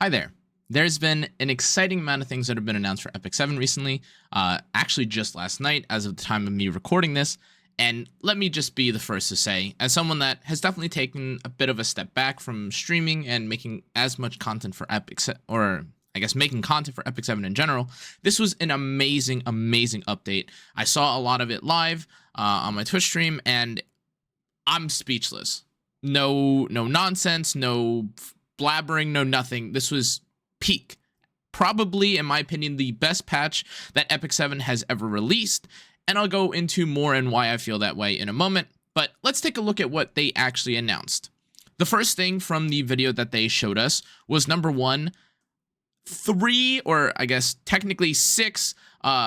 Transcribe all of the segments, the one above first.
Hi there. There's been an exciting amount of things that have been announced for epicseven recently, actually just last night as of the time of me recording this, and let me just be the first to say, as someone that has definitely taken a bit of a step back from streaming and making as much content for making content for epicseven in general, this was an amazing update. I saw a lot of it live on my Twitch stream, and I'm speechless. No nonsense, no blabbering, no nothing. This was peak. Probably, in my opinion, the best patch that epicseven has ever released, and I'll go into more and why I feel that way in a moment, but let's take a look at what they actually announced. The first thing from the video that they showed us was number one, 3, or I guess technically 6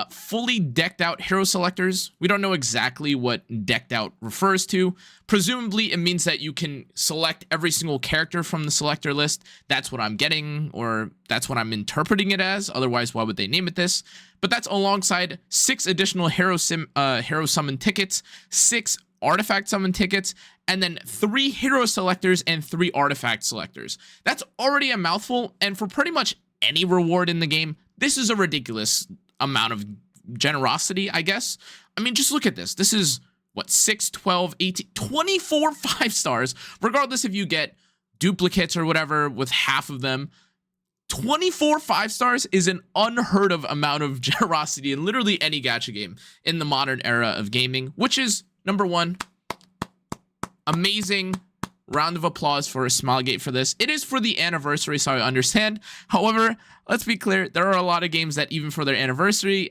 fully decked out hero selectors. We don't know exactly what decked out refers to. Presumably it means that you can select every single character from the selector list. That's what I'm getting, or that's what I'm interpreting it as. Otherwise, why would they name it this? But that's alongside 6 additional hero summon tickets, 6 artifact summon tickets, and then 3 hero selectors and 3 artifact selectors. That's already a mouthful, and for pretty much any reward in the game, this is a ridiculous amount of generosity, I guess. I mean, just look at this. This is, what, 6, 12, 18, 24 5 stars, regardless if you get duplicates or whatever with half of them. 24 5 stars is an unheard of amount of generosity in literally any gacha game in the modern era of gaming, which is, number one, amazing. Round of applause for Smilegate for this. It is for the anniversary, so I understand. However, let's be clear, there are a lot of games that even for their anniversary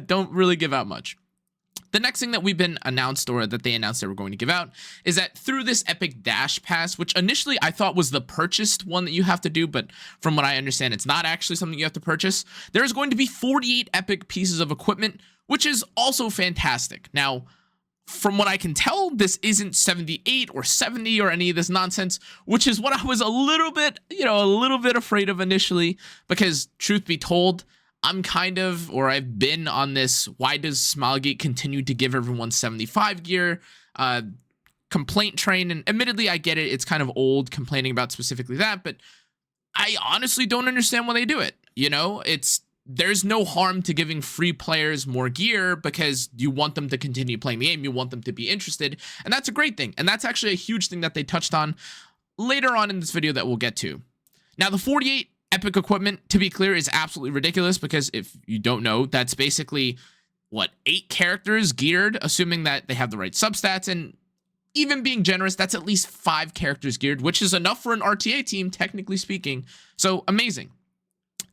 don't really give out much. The next thing that we've been announced, or that they announced they were going to give out, is that through this Epic Dash Pass, which initially I thought was the purchased one that you have to do, but from what I understand, it's not actually something you have to purchase. There's going to be 48 epic pieces of equipment, which is also fantastic. Now, from what I can tell, this isn't 78 or 70 or any of this nonsense, which is what I was a little bit afraid of initially, because truth be told, I've been on this, why does Smilegate continue to give everyone 75 gear complaint train, and admittedly, I get it, it's kind of old complaining about specifically that, but I honestly don't understand why they do it. You know, there's no harm to giving free players more gear because you want them to continue playing the game. You want them to be interested. And that's a great thing. And that's actually a huge thing that they touched on later on in this video that we'll get to. Now, the 48 epic equipment, to be clear, is absolutely ridiculous because if you don't know, that's basically, 8 characters geared, assuming that they have the right substats. And even being generous, that's at least 5 characters geared, which is enough for an RTA team, technically speaking. So amazing.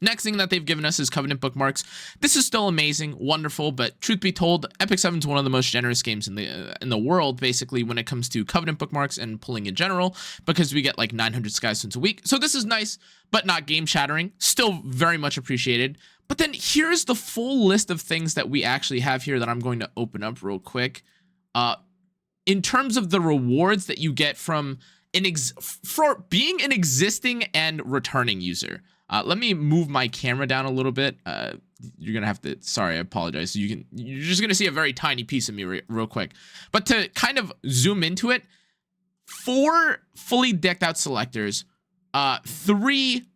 Next thing that they've given us is Covenant Bookmarks. This is still amazing, wonderful, but truth be told, epicseven is one of the most generous games in the world, basically, when it comes to Covenant Bookmarks and pulling in general, because we get like 900 Skystones a week. So this is nice, but not game-shattering. Still very much appreciated. But then here's the full list of things that we actually have here that I'm going to open up real quick. In terms of the rewards that you get from for being an existing and returning user. Let me move my camera down a little bit. You're gonna have to, sorry, I apologize. You're just gonna see a very tiny piece of me real quick. But to kind of zoom into it, 4 fully decked out selectors, 3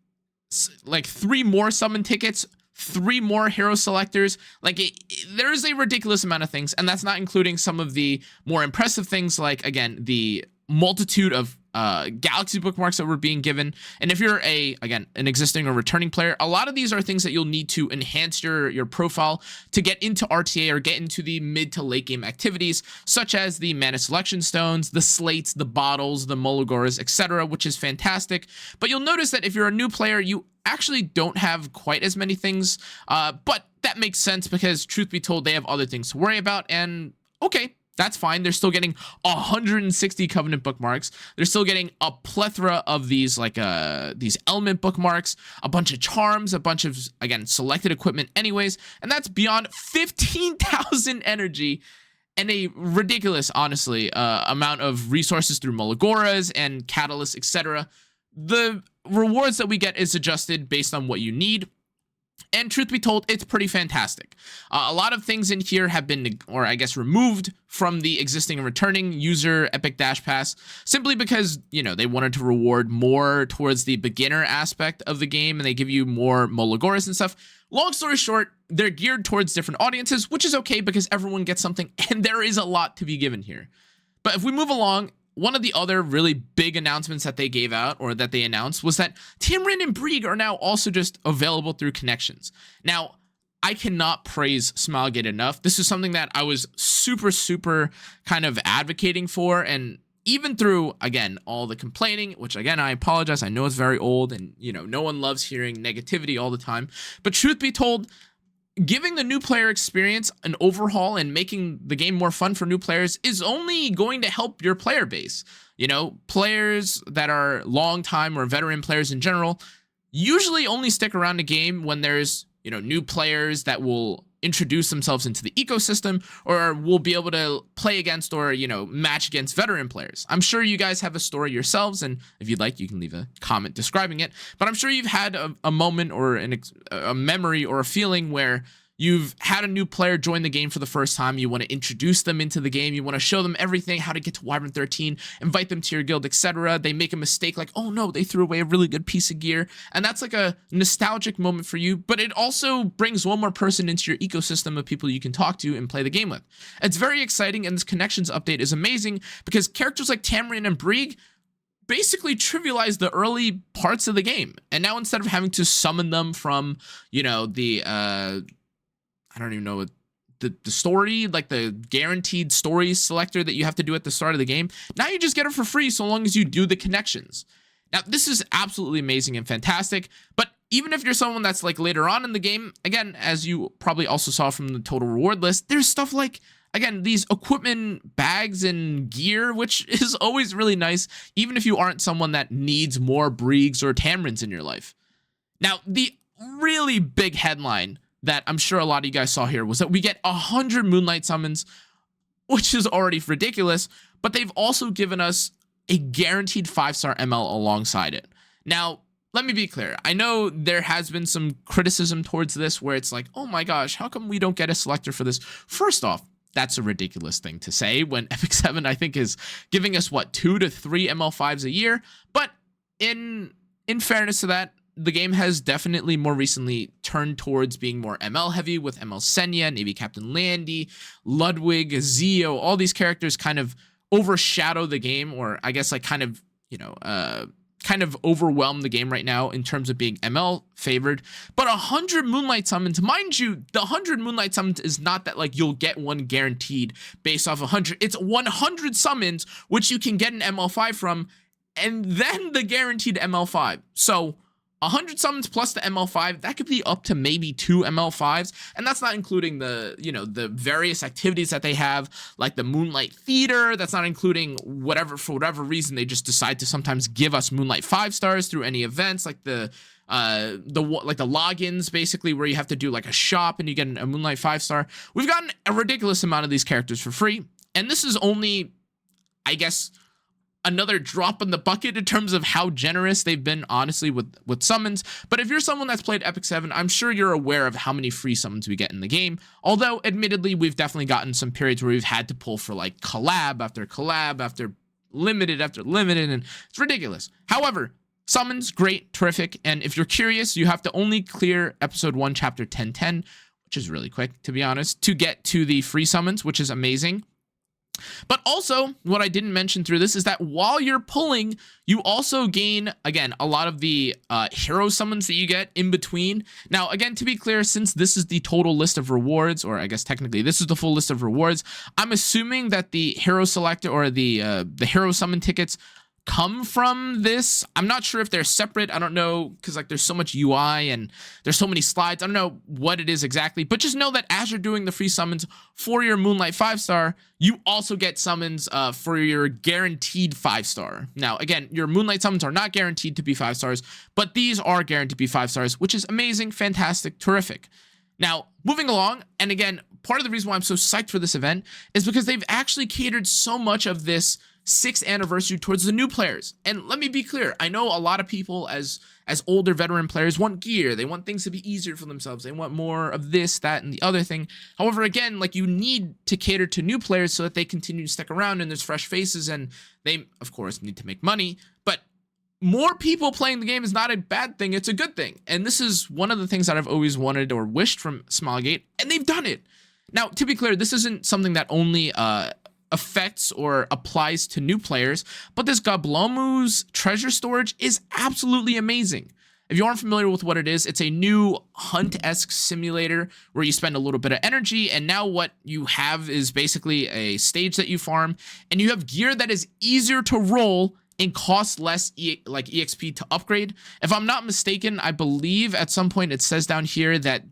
more summon tickets, 3 more hero selectors. There's a ridiculous amount of things, and that's not including some of the more impressive things, like, again, the multitude of galaxy bookmarks that were being given. And if you're an existing or returning player, a lot of these are things that you'll need to enhance your profile to get into RTA or get into the mid to late game activities, such as the mana selection stones, the slates, the bottles, the Mologoras, etc., which is fantastic. But you'll notice that if you're a new player, you actually don't have quite as many things, but that makes sense because truth be told, they have other things to worry about, and okay, that's fine. They're still getting 160 Covenant bookmarks. They're still getting a plethora of these, these element bookmarks, a bunch of charms, a bunch of, again, selected equipment anyways, and that's beyond 15,000 energy and a ridiculous, honestly, amount of resources through Mologoras and catalysts, etc. The rewards that we get is adjusted based on what you need. And truth be told, it's pretty fantastic. A lot of things in here have been, or I guess, removed from the existing and returning user Epic Dash Pass, simply because, you know, they wanted to reward more towards the beginner aspect of the game, and they give you more Mologoras and stuff. Long story short, they're geared towards different audiences, which is okay because everyone gets something, and there is a lot to be given here. But if we move along, one of the other really big announcements that they gave out, or that they announced, was that Tamarin and Brieg are now also just available through connections. Now, I cannot praise Smilegate enough. This is something that I was super kind of advocating for, and even through, again, all the complaining, which, again, I apologize. I know it's very old, and, you know, no one loves hearing negativity all the time. But truth be told, giving the new player experience an overhaul and making the game more fun for new players is only going to help your player base. You know, players that are long time or veteran players in general usually only stick around a game when there's, you know, new players that will introduce themselves into the ecosystem, or will be able to play against, or, you know, match against veteran players. I'm sure you guys have a story yourselves, and if you'd like, you can leave a comment describing it. But I'm sure you've had a moment, or a memory, or a feeling where you've had a new player join the game for the first time. You want to introduce them into the game. You want to show them everything, how to get to Wyvern 13, invite them to your guild, etc. They make a mistake, like, oh no, they threw away a really good piece of gear. And that's like a nostalgic moment for you, but it also brings one more person into your ecosystem of people you can talk to and play the game with. It's very exciting, and this connections update is amazing because characters like Tamarin and Brieg basically trivialize the early parts of the game. And now, instead of having to summon them from, you know, the I don't even know, the story, like the guaranteed story selector that you have to do at the start of the game, now you just get it for free so long as you do the connections. Now, this is absolutely amazing and fantastic, but even if you're someone that's like later on in the game, again, as you probably also saw from the total reward list, there's stuff like, again, these equipment bags and gear, which is always really nice, even if you aren't someone that needs more Briegs or Tamarins in your life. Now, the really big headline that I'm sure a lot of you guys saw here was that we get 100 Moonlight Summons, which is already ridiculous, but they've also given us a guaranteed 5-star ML alongside it. Now, let me be clear. I know there has been some criticism towards this where it's like, oh my gosh, how come we don't get a selector for this? First off, that's a ridiculous thing to say when epicseven, I think, is giving us, what, 2 to 3 ML5s a year? But in fairness to that, the game has definitely more recently turned towards being more ML heavy with ML Senya, Navy Captain Landy, Ludwig, Zio. All these characters kind of overshadow the game, or I guess like kind of, you know, kind of overwhelm the game right now in terms of being ML favored. But 100 Moonlight Summons, mind you, the 100 Moonlight Summons is not that like you'll get one guaranteed based off 100. It's 100 summons, which you can get an ML5 from, and then the guaranteed ML5. So 100 summons plus the ML5, that could be up to maybe 2 ML5s, and that's not including the, you know, the various activities that they have, like the Moonlight Theater. That's not including whatever, for whatever reason, they just decide to sometimes give us Moonlight 5-stars through any events, like the logins, basically, where you have to do like a shop and you get a Moonlight 5-star. We've gotten a ridiculous amount of these characters for free, and this is only, I guess, another drop in the bucket in terms of how generous they've been, honestly, with summons. But if you're someone that's played epicseven, I'm sure you're aware of how many free summons we get in the game. Although, admittedly, we've definitely gotten some periods where we've had to pull for like collab after limited, and it's ridiculous. However, summons, great, terrific. And if you're curious, you have to only clear episode 1, chapter 1010, which is really quick, to be honest, to get to the free summons, which is amazing. But also, what I didn't mention through this is that while you're pulling, you also gain, again, a lot of the hero summons that you get in between. Now, again, to be clear, since this is the total list of rewards, or I guess technically this is the full list of rewards, I'm assuming that the hero selector or the hero summon tickets come from this. I'm not sure if they're separate. I don't know, because like there's so much UI and there's so many slides. I don't know what it is exactly, but just know that as you're doing the free summons for your Moonlight 5-star, you also get summons for your guaranteed 5-star. Now, again, your Moonlight summons are not guaranteed to be 5-stars, but these are guaranteed to be 5-stars, which is amazing, fantastic, terrific. Now, moving along, and again, part of the reason why I'm so psyched for this event is because they've actually catered so much of this 6th anniversary towards the new players. And let me be clear, I know a lot of people as older veteran players want gear. They want things to be easier for themselves. They want more of this, that, and the other thing. However, again, like, you need to cater to new players so that they continue to stick around and there's fresh faces, and they, of course, need to make money. But more people playing the game is not a bad thing. It's a good thing. And this is one of the things that I've always wanted or wished from Smilegate, and they've done it. Now, to be clear, this isn't something that only affects or applies to new players, but this Goblomu's treasure storage is absolutely amazing. If you aren't familiar with what it is, it's a new hunt-esque simulator where you spend a little bit of energy, and now what you have is basically a stage that you farm, and you have gear that is easier to roll and costs less EXP to upgrade. If I'm not mistaken, I believe at some point it says down here that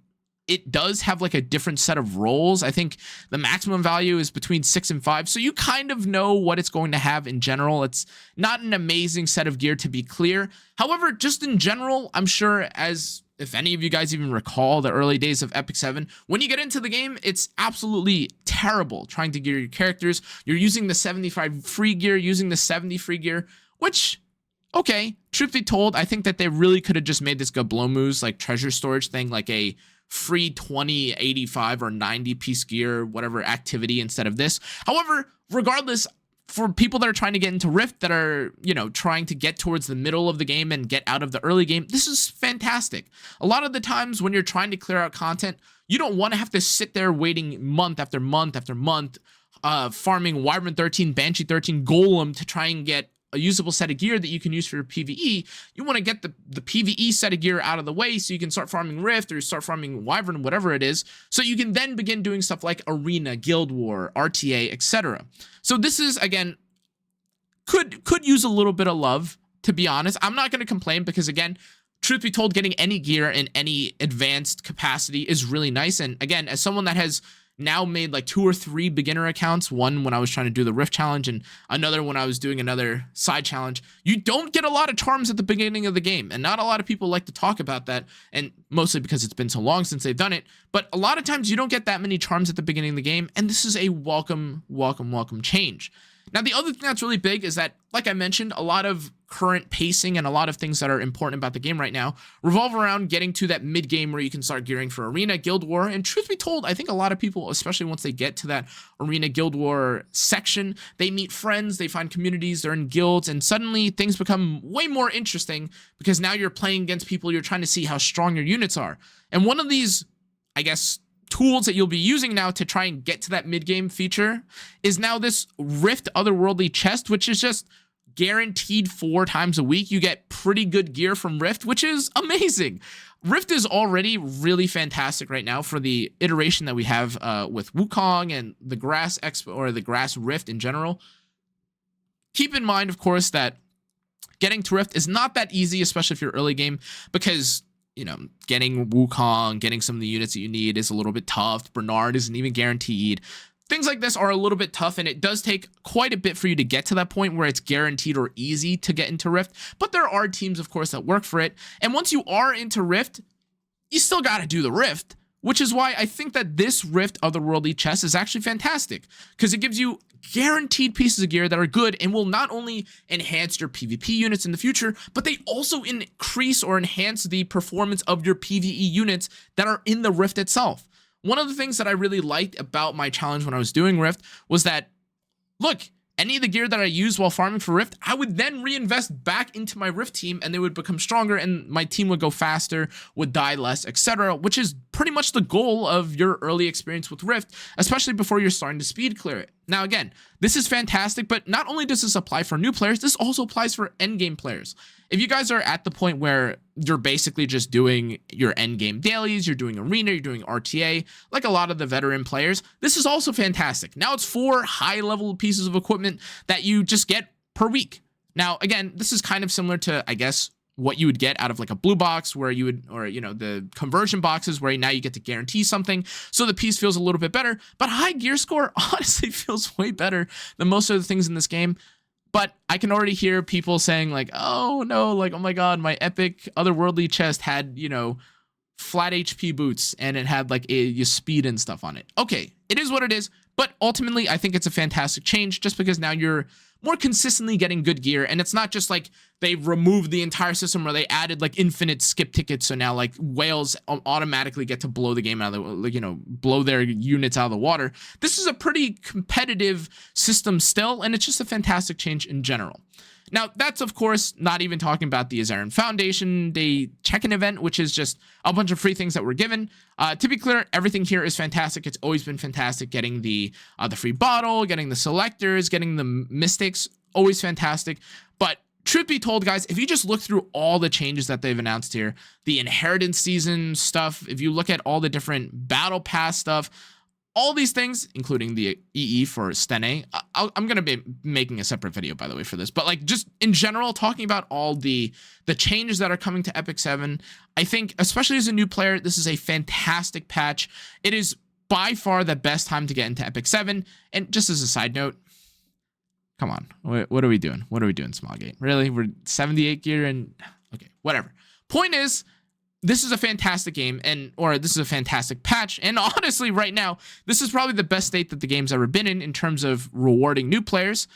it does have like a different set of rolls. I think the maximum value is between 6 and 5. So you kind of know what it's going to have in general. It's not an amazing set of gear, to be clear. However, just in general, I'm sure, as if any of you guys even recall the early days of epicseven, when you get into the game, it's absolutely terrible trying to gear your characters. You're using the 75 free gear, using the 70 free gear, which, okay, truth be told, I think that they really could have just made this Goblomu's like treasure storage thing like a free 20, 85, or 90 piece gear, whatever activity instead of this. However, regardless, for people that are trying to get into Rift, that are, you know, trying to get towards the middle of the game and get out of the early game, this is fantastic. A lot of the times when you're trying to clear out content, you don't want to have to sit there waiting month after month after month, farming Wyvern 13, Banshee 13, Golem to try and get a usable set of gear that you can use for your PvE. You want to get the PvE set of gear out of the way so you can start farming Rift or start farming Wyvern, whatever it is, so you can then begin doing stuff like Arena, Guild War, RTA, etc. So this is, again, could use a little bit of love, to be honest. I'm not going to complain because, again, truth be told, getting any gear in any advanced capacity is really nice. And again, as someone that has now made like 2 or 3 beginner accounts, one when I was trying to do the Rift challenge and another when I was doing another side challenge, you don't get a lot of charms at the beginning of the game, and not a lot of people like to talk about that, and mostly because it's been so long since they've done it. But a lot of times you don't get that many charms at the beginning of the game, and this is a welcome change. Now, the other thing that's really big is that, like I mentioned, a lot of current pacing and a lot of things that are important about the game right now revolve around getting to that mid-game where you can start gearing for Arena, Guild War, and truth be told, I think a lot of people, especially once they get to that Arena, Guild War section, they meet friends, they find communities, they're in guilds, and suddenly things become way more interesting because now you're playing against people, you're trying to see how strong your units are. And one of these, I guess, tools that you'll be using now to try and get to that mid-game feature is now this Rift Otherworldly chest, which is just guaranteed 4 times a week. You get pretty good gear from Rift, which is amazing. Rift is already really fantastic right now for the iteration that we have with Wukong and the Grass Expo, or the Grass Rift in general. Keep in mind, of course, that getting to Rift is not that easy, especially if you're early game, because, you know, getting Wukong, getting some of the units that you need is a little bit tough. Bernard isn't even guaranteed. Things like this are a little bit tough, and it does take quite a bit for you to get to that point where it's guaranteed or easy to get into Rift. But there are teams, of course, that work for it. And once you are into Rift, you still got to do the Rift, which is why I think that this Rift Otherworldly chest is actually fantastic, because it gives you guaranteed pieces of gear that are good and will not only enhance your PvP units in the future, but they also increase or enhance the performance of your PvE units that are in the Rift itself. One of the things that I really liked about my challenge when I was doing Rift was that, look, any of the gear that I used while farming for Rift, I would then reinvest back into my Rift team, and they would become stronger, and my team would go faster, would die less, etc., which is pretty much the goal of your early experience with Rift, especially before you're starting to speed clear it. Now, again, this is fantastic, but not only does this apply for new players, this also applies for endgame players. If you guys are at the point where you're basically just doing your endgame dailies, you're doing Arena, you're doing RTA, like a lot of the veteran players, this is also fantastic. Now it's 4 high-level pieces of equipment that you just get per week. Now, again, this is kind of similar to, I guess, what you would get out of like a blue box where you would, or, you know, the conversion boxes where now you get to guarantee something. So the piece feels a little bit better, but high gear score honestly feels way better than most of the things in this game. But I can already hear people saying like, oh no, like, oh my God, my epic otherworldly chest had, you know, flat HP boots, and it had like your speed and stuff on it. Okay, it is what it is, but ultimately I think it's a fantastic change just because now you're more consistently getting good gear, and it's not just like they removed the entire system where they added like infinite skip tickets, so now like whales automatically get to blow the game out of the, like, you know, blow their units out of the water. This is a pretty competitive system still, and it's just a fantastic change in general. Now, that's, of course, not even talking about the Azaran Foundation Day check-in event, which is just a bunch of free things that were given. To be clear, everything here is fantastic. It's always been fantastic. Getting the free bottle, getting the selectors, getting the mystics, always fantastic. But truth be told, guys, if you just look through all the changes that they've announced here, the inheritance season stuff, if you look at all the different battle pass stuff, all these things, including the EE for Stene, I'm going to be making a separate video, by the way, for this. But like just in general, talking about all the changes that are coming to epicseven, I think, especially as a new player, this is a fantastic patch. It is by far the best time to get into epicseven. And just as a side note, come on, what are we doing? What are we doing, Smallgate? Really? We're 78 gear and... Okay, whatever. Point is, this is a fantastic game, or this is a fantastic patch, and honestly, right now, this is probably the best state that the game's ever been in terms of rewarding new players,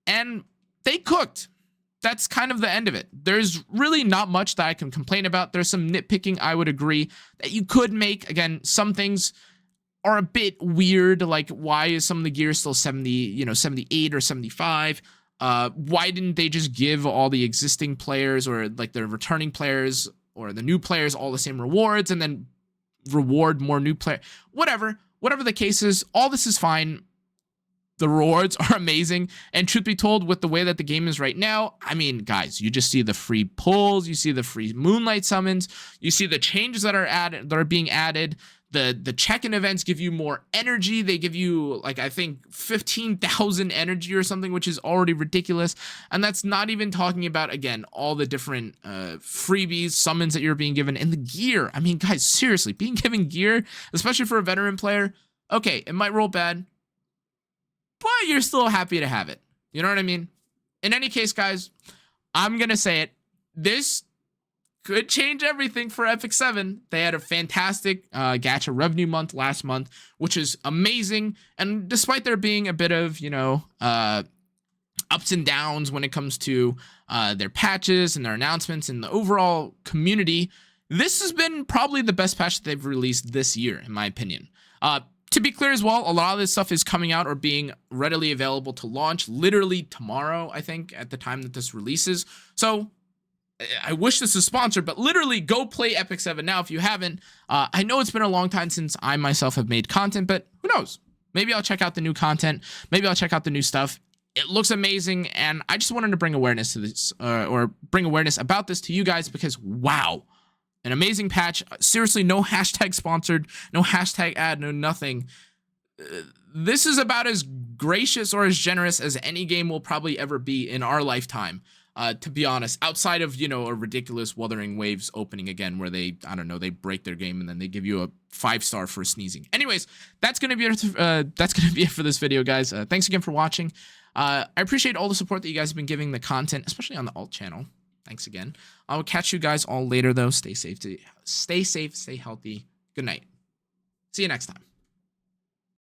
and they cooked. That's kind of the end of it. There's really not much that I can complain about. There's some nitpicking I would agree that you could make. Again, some things are a bit weird, like why is some of the gear still 78 or 75? Why didn't they just give all the existing players or like the returning players or the new players all the same rewards and then reward more new players? Whatever the case is, all this is fine. The rewards are amazing. And truth be told, with the way that the game is right now, I mean, guys, you just see the free pulls, you see the free Moonlight Summons, you see the changes that are being added. The check-in events give you more energy. They give you, like, I think 15,000 energy or something, which is already ridiculous. And that's not even talking about, again, all the different freebies, summons that you're being given, and the gear. I mean, guys, seriously, being given gear, especially for a veteran player, okay, it might roll bad, but you're still happy to have it. You know what I mean? In any case, guys, I'm going to say it. This could change everything for epicseven. They had a fantastic gacha revenue month last month, which is amazing. And despite there being a bit of, ups and downs when it comes to their patches and their announcements and the overall community, this has been probably the best patch that they've released this year, in my opinion. To be clear as well, a lot of this stuff is coming out or being readily available to launch literally tomorrow, I think, at the time that this releases. So I wish this was sponsored, but literally go play epicseven now if you haven't. I know it's been a long time since I myself have made content, but who knows? Maybe I'll check out the new content. Maybe I'll check out the new stuff. It looks amazing, and I just wanted to bring awareness to this, or bring awareness about this to you guys, because wow, an amazing patch. Seriously, no hashtag sponsored, no hashtag ad, no nothing. This is about as gracious or as generous as any game will probably ever be in our lifetime. To be honest, outside of, a ridiculous Wuthering Waves opening again, where they, I don't know, they break their game and then they give you a 5-star for sneezing. Anyways, that's going to be it for this video, guys. Thanks again for watching. I appreciate all the support that you guys have been giving the content, especially on the alt channel. Thanks again. I will catch you guys all later, though. Stay safe, stay healthy. Good night. See you next time.